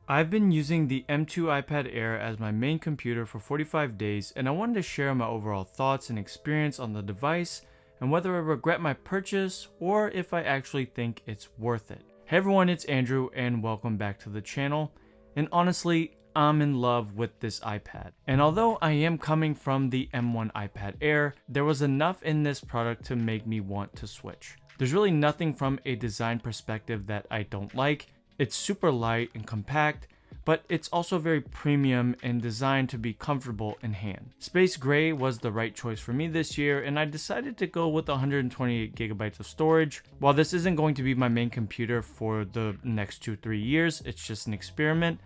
I've been using the M2 iPad Air as my main computer for 45 days, and I wanted to share my overall thoughts and experience on the device and whether I regret my purchase or if I actually think it's worth it. Hey everyone, it's Andrew and welcome back to the channel. And honestly, I'm in love with this iPad. And although I am coming from the M1 iPad Air, there was enough in this product to make me want to switch. There's really nothing from a design perspective that I don't like. It's super light and compact, but it's also very premium and designed to be comfortable in hand. Space Gray was the right choice for me this year, and I decided to go with 128 gigabytes of storage. While this isn't going to be my main computer for the next 2-3 years, it's just an experiment,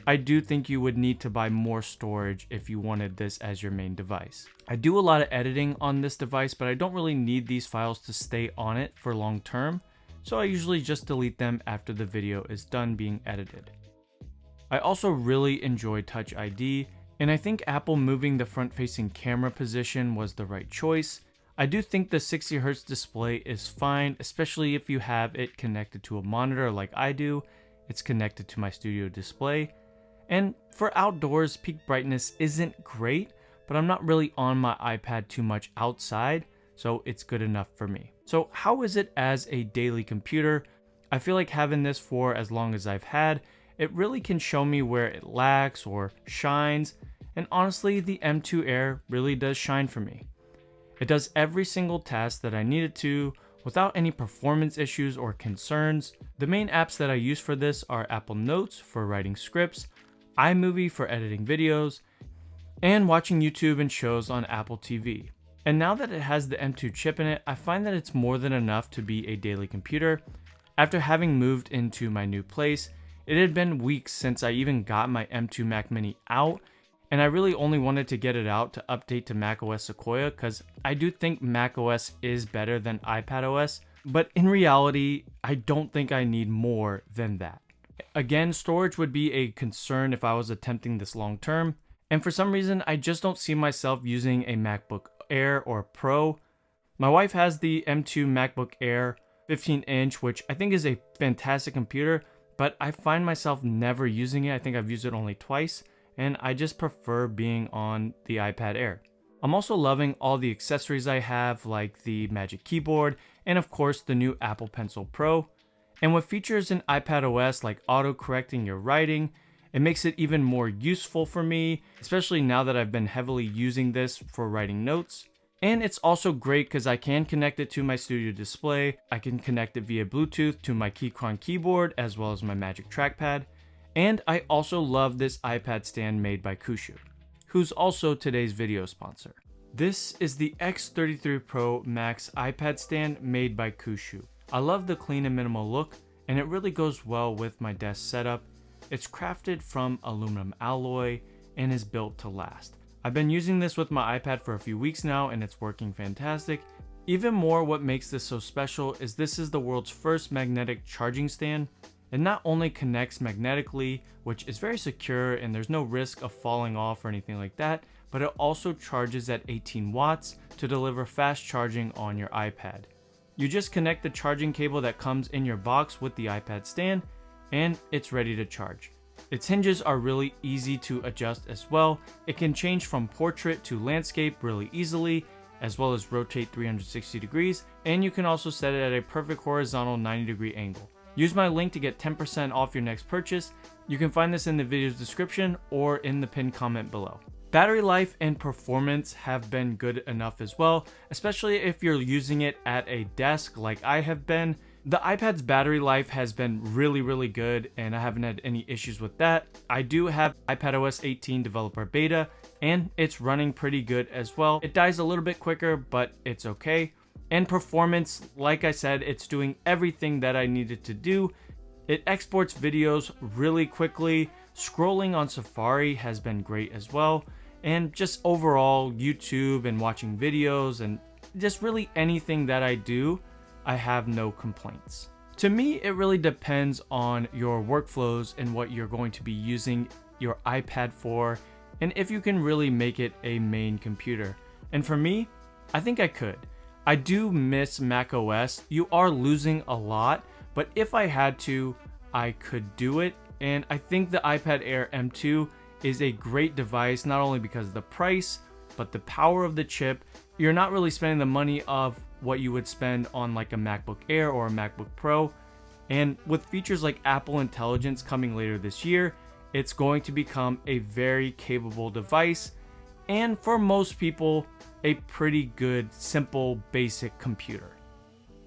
I do think you would need to buy more storage if you wanted this as your main device. I do a lot of editing on this device, but I don't really need these files to stay on it for long term, so I usually just delete them after the video is done being edited. I also really enjoy Touch ID, and I think Apple moving the front-facing camera position was the right choice. I do think the 60Hz display is fine, especially if you have it connected to a monitor like I do. It's connected to my studio display. And for outdoors, peak brightness isn't great, but I'm not really on my iPad too much outside, so it's good enough for me. So how is it as a daily computer? I feel like having this for as long as I've had, it really can show me where it lacks or shines, and honestly, the M2 Air really does shine for me. It does every single task that I need it to without any performance issues or concerns. The main apps that I use for this are Apple Notes for writing scripts, iMovie for editing videos, and watching YouTube and shows on Apple TV. And now that it has the M2 chip in it, I find that it's more than enough to be a daily computer. After having moved into my new place, it had been weeks since I even got my M2 Mac Mini out, and I really only wanted to get it out to update to macOS Sequoia because I do think macOS is better than iPadOS, but in reality, I don't think I need more than that. Again, storage would be a concern if I was attempting this long term, and for some reason, I just don't see myself using a MacBook Air or Pro. My wife has the M2 MacBook Air 15-inch, which I think is a fantastic computer, but I find myself never using it. I think I've used it only twice, and I just prefer being on the iPad Air. I'm also loving all the accessories I have, like the Magic Keyboard, and of course the new Apple Pencil Pro. And with features in iPadOS like auto-correcting your writing, it makes it even more useful for me, especially now that I've been heavily using this for writing notes. And it's also great because I can connect it to my studio display, I can connect it via Bluetooth to my Keychron keyboard as well as my Magic Trackpad, and I also love this iPad stand made by Kushu, who's also today's video sponsor. This is the X33 Pro Max iPad stand made by Kushu. I love the clean and minimal look, and it really goes well with my desk setup. It's crafted from aluminum alloy and is built to last. I've been using this with my iPad for a few weeks now and it's working fantastic. Even more, what makes this so special is this is the world's first magnetic charging stand. It not only connects magnetically, which is very secure and there's no risk of falling off or anything like that, but it also charges at 18 watts to deliver fast charging on your iPad. You just connect the charging cable that comes in your box with the iPad stand and it's ready to charge. Its hinges are really easy to adjust as well. It can change from portrait to landscape really easily, as well as rotate 360 degrees, and you can also set it at a perfect horizontal 90-degree angle. Use my link to get 10% off your next purchase. You can find this in the video's description or in the pinned comment below. Battery life and performance have been good enough as well, especially if you're using it at a desk like I have been. The iPad's battery life has been really good and I haven't had any issues with that. I do have iPadOS 18 developer beta and it's running pretty good as well. It dies a little bit quicker, but it's okay. And performance, like I said, it's doing everything that I needed to do. It exports videos really quickly. Scrolling on Safari has been great as well. And just overall, YouTube and watching videos and just really anything that I do, I have no complaints. To me, it really depends on your workflows and what you're going to be using your iPad for, and if you can really make it a main computer. And for me, I think I could. I do miss macOS. You are losing a lot, but if I had to, I could do it. And I think the iPad Air M2 is a great device, not only because of the price, but the power of the chip. You're not really spending the money of what you would spend on like a MacBook Air or a MacBook Pro. And with features like Apple Intelligence coming later this year, it's going to become a very capable device. And for most people, a pretty good, simple, basic computer.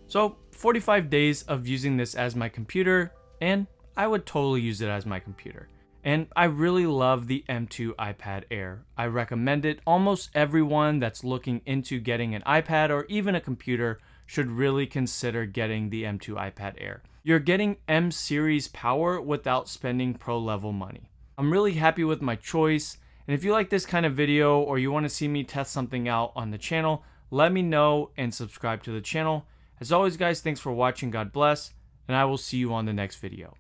So 45 days of using this as my computer, and I would totally use it as my computer. And I really love the M2 iPad Air. I recommend it. Almost everyone that's looking into getting an iPad or even a computer should really consider getting the M2 iPad Air. You're getting M series power without spending pro level money. I'm really happy with my choice. And if you like this kind of video or you want to see me test something out on the channel, let me know and subscribe to the channel. As always, guys, thanks for watching. God bless, and I will see you on the next video.